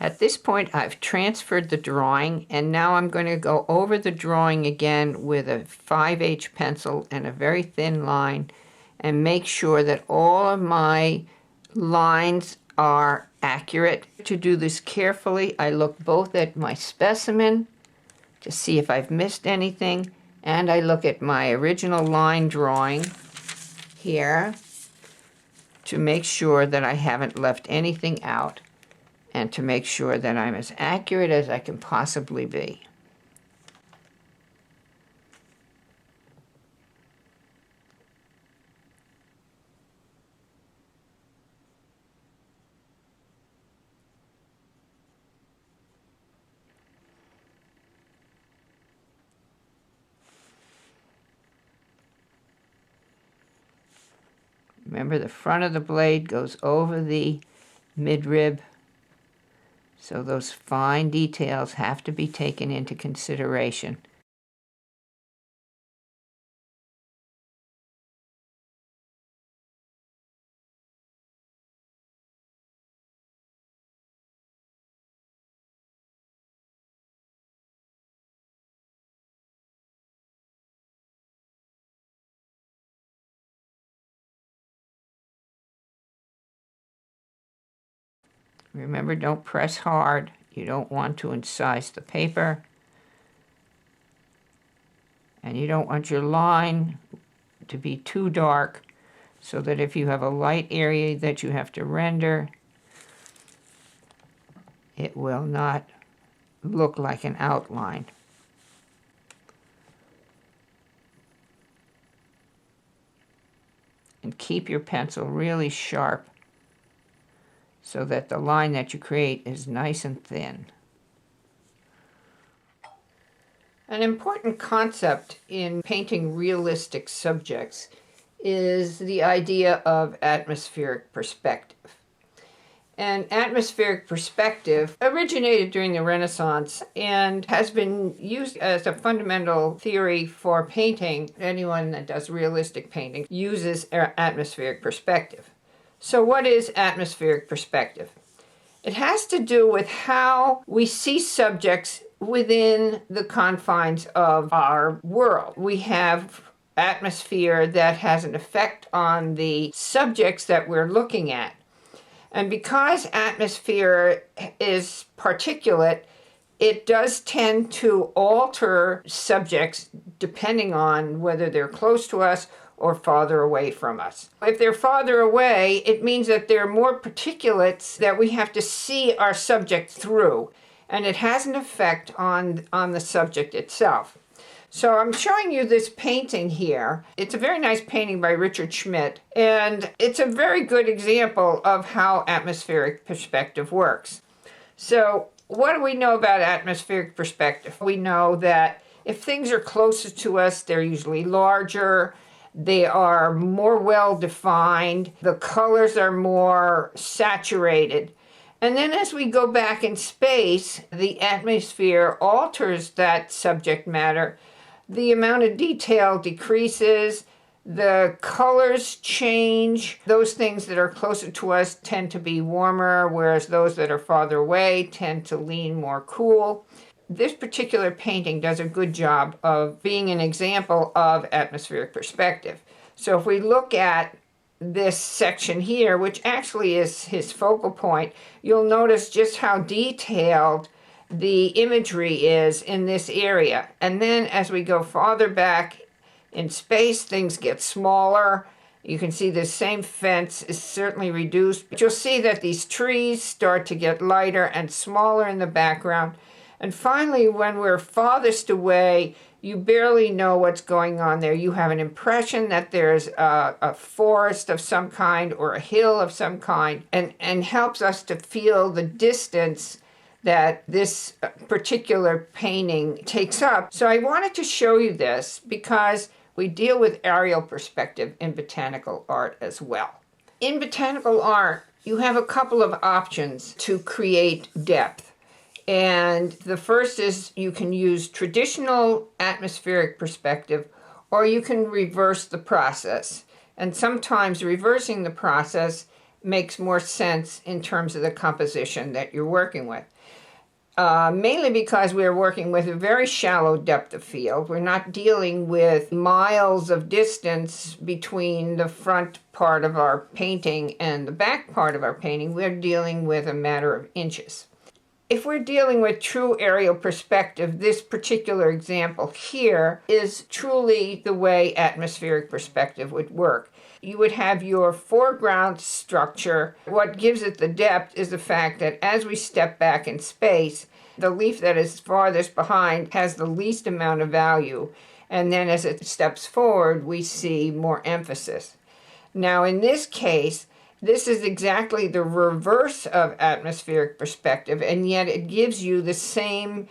At this point, I've transferred the drawing, and now I'm going to go over the drawing again with a 5H pencil and a very thin line and make sure that all of my lines are accurate. To do this carefully, I look both at my specimen to see if I've missed anything, and I look at my original line drawing here to make sure that I haven't left anything out and to make sure that I'm as accurate as I can possibly be. Remember, the front of the blade goes over the midrib, so those fine details have to be taken into consideration. Remember, don't press hard. You don't want to incise the paper. And you don't want your line to be too dark so that if you have a light area that you have to render, it will not look like an outline. And keep your pencil really sharp so that the line that you create is nice and thin. An important concept in painting realistic subjects is the idea of atmospheric perspective. And atmospheric perspective originated during the Renaissance and has been used as a fundamental theory for painting. Anyone that does realistic painting uses atmospheric perspective. So what is atmospheric perspective? It has to do with how we see subjects within the confines of our world. We have atmosphere that has an effect on the subjects that we're looking at. And because atmosphere is particulate, it does tend to alter subjects depending on whether they're close to us or farther away from us. If they're farther away, it means that there are more particulates that we have to see our subject through, and it has an effect on the subject itself. So I'm showing you this painting here. It's a very nice painting by Richard Schmidt, and it's a very good example of how atmospheric perspective works. So what do we know about atmospheric perspective? We know that if things are closer to us, they're usually larger, they are more well-defined, the colors are more saturated. And then as we go back in space, the atmosphere alters that subject matter. The amount of detail decreases, the colors change. Those things that are closer to us tend to be warmer, whereas those that are farther away tend to lean more cool. This particular painting does a good job of being an example of atmospheric perspective. So if we look at this section here, which actually is his focal point, you'll notice just how detailed the imagery is in this area. And then as we go farther back in space, things get smaller. You can see this same fence is certainly reduced, but you'll see that these trees start to get lighter and smaller in the background. And finally, when we're farthest away, you barely know what's going on there. You have an impression that there's a forest of some kind or a hill of some kind, and helps us to feel the distance that this particular painting takes up. So I wanted to show you this because we deal with aerial perspective in botanical art as well. In botanical art, you have a couple of options to create depth. And the first is you can use traditional atmospheric perspective, or you can reverse the process. And sometimes reversing the process makes more sense in terms of the composition that you're working with. Mainly because we're working with a very shallow depth of field. We're not dealing with miles of distance between the front part of our painting and the back part of our painting. We're dealing with a matter of inches. If we're dealing with true aerial perspective, this particular example here is truly the way atmospheric perspective would work. You would have your foreground structure. What gives it the depth is the fact that as we step back in space, the leaf that is farthest behind has the least amount of value. And then as it steps forward, we see more emphasis. Now, in this case, this is exactly the reverse of atmospheric perspective, and yet it gives you the same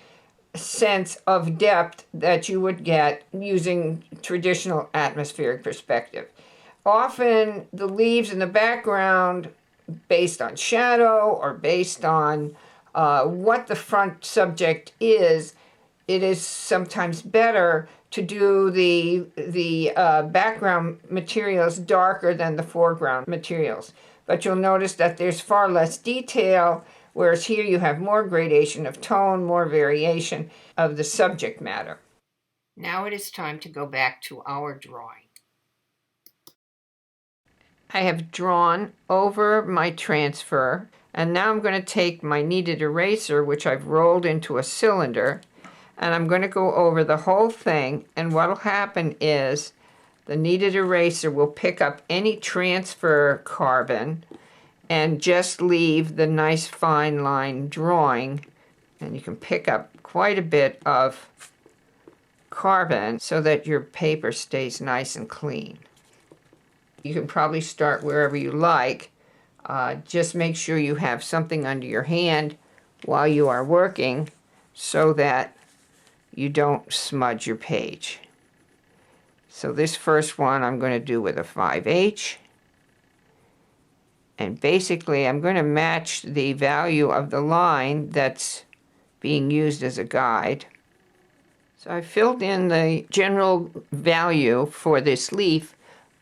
sense of depth that you would get using traditional atmospheric perspective. Often the leaves in the background, based on shadow or based on what the front subject is, it is sometimes better to do the background materials darker than the foreground materials. But you'll notice that there's far less detail, whereas here you have more gradation of tone, more variation of the subject matter. Now it is time to go back to our drawing. I have drawn over my transfer, and now I'm going to take my kneaded eraser, which I've rolled into a cylinder, and I'm going to go over the whole thing, and what will happen is the kneaded eraser will pick up any transfer carbon and just leave the nice fine line drawing, and you can pick up quite a bit of carbon so that your paper stays nice and clean. You can probably start wherever you like. Just make sure you have something under your hand while you are working so that you don't smudge your page. So this first one I'm going to do with a 5H. And basically I'm going to match the value of the line that's being used as a guide. So I filled in the general value for this leaf,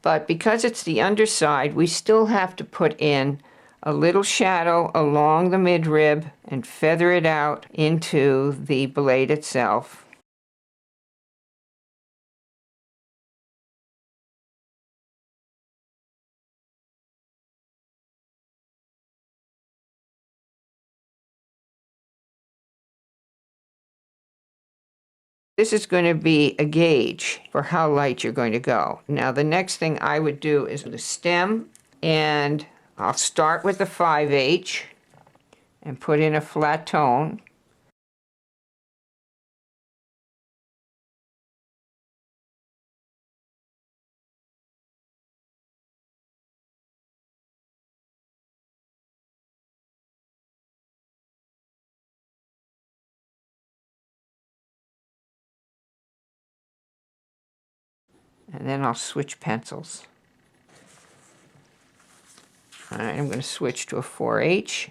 but because it's the underside, we still have to put in a little shadow along the midrib and feather it out into the blade itself. This is going to be a gauge for how light you're going to go. Now the next thing I would do is the stem, and I'll start with the 5H and put in a flat tone. And then I'll switch pencils. All right, I'm going to switch to a 4H.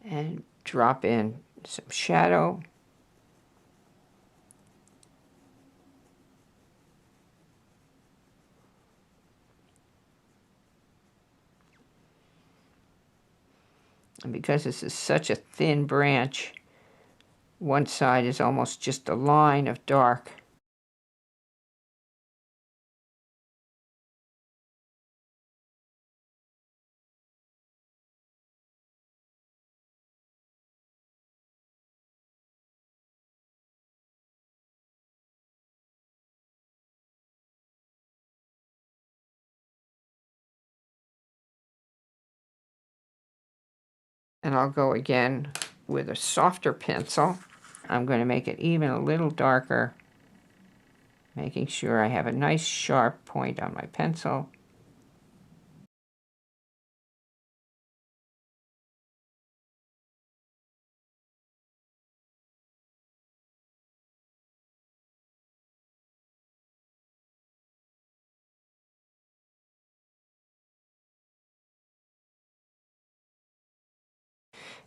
And drop in some shadow. And because this is such a thin branch, one side is almost just a line of dark. And I'll go again with a softer pencil. I'm going to make it even a little darker, making sure I have a nice sharp point on my pencil.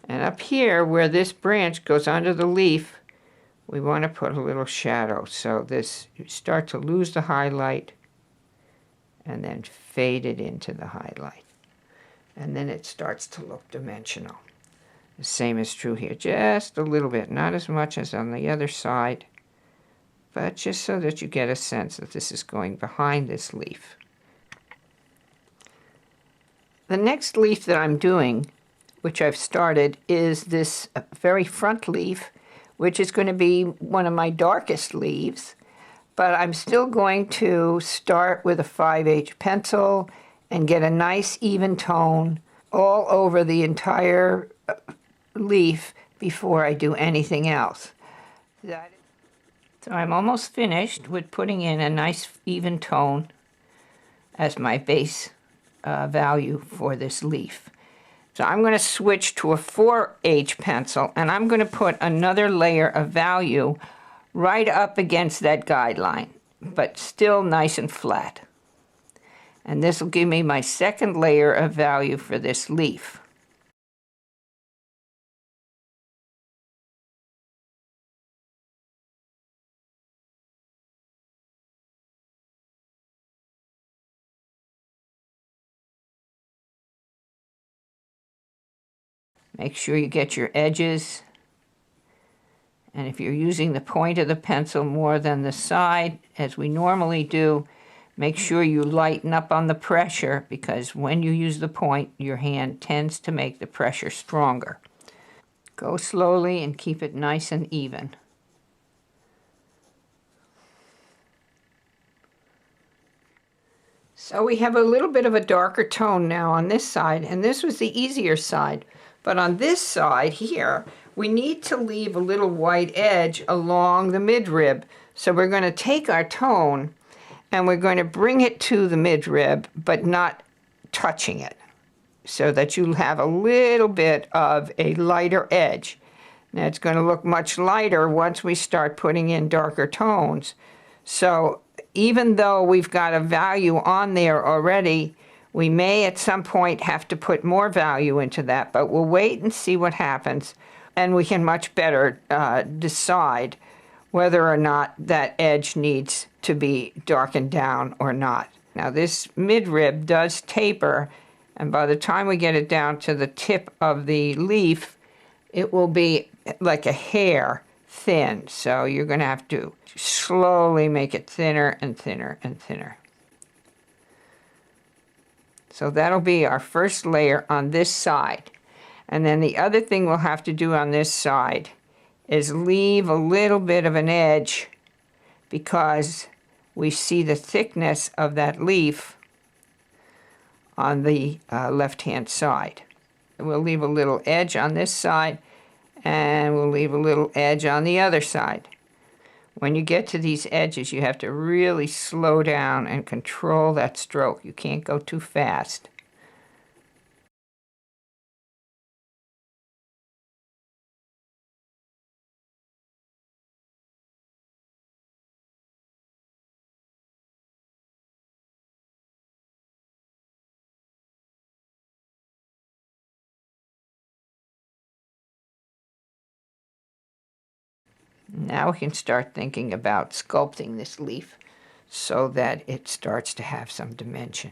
And up here, where this branch goes under the leaf, we want to put a little shadow. So this, you start to lose the highlight and then fade it into the highlight. And then it starts to look dimensional. The same is true here, just a little bit, not as much as on the other side, but just so that you get a sense that this is going behind this leaf. The next leaf that I'm doing, which I've started, is this very front leaf, which is going to be one of my darkest leaves, but I'm still going to start with a 5H pencil and get a nice even tone all over the entire leaf before I do anything else. So I'm almost finished with putting in a nice even tone as my base value for this leaf. So I'm going to switch to a 4H pencil, and I'm going to put another layer of value right up against that guideline, but still nice and flat. And this will give me my second layer of value for this leaf. Make sure you get your edges, and if you're using the point of the pencil more than the side, as we normally do, make sure you lighten up on the pressure, because when you use the point, your hand tends to make the pressure stronger. Go slowly and keep it nice and even. So we have a little bit of a darker tone now on this side, and this was the easier side. But on this side here, we need to leave a little white edge along the midrib. So we're going to take our tone and we're going to bring it to the midrib, but not touching it, so that you have a little bit of a lighter edge. Now it's going to look much lighter once we start putting in darker tones. So even though we've got a value on there already, we may at some point have to put more value into that, but we'll wait and see what happens, and we can much better decide whether or not that edge needs to be darkened down or not. Now this midrib does taper, and by the time we get it down to the tip of the leaf, it will be like a hair thin. So you're going to have to slowly make it thinner and thinner and thinner. So that'll be our first layer on this side. And then the other thing we'll have to do on this side is leave a little bit of an edge, because we see the thickness of that leaf on the left-hand side. We'll leave a little edge on this side, and we'll leave a little edge on the other side. When you get to these edges, you have to really slow down and control that stroke. You can't go too fast. Now we can start thinking about sculpting this leaf so that it starts to have some dimension.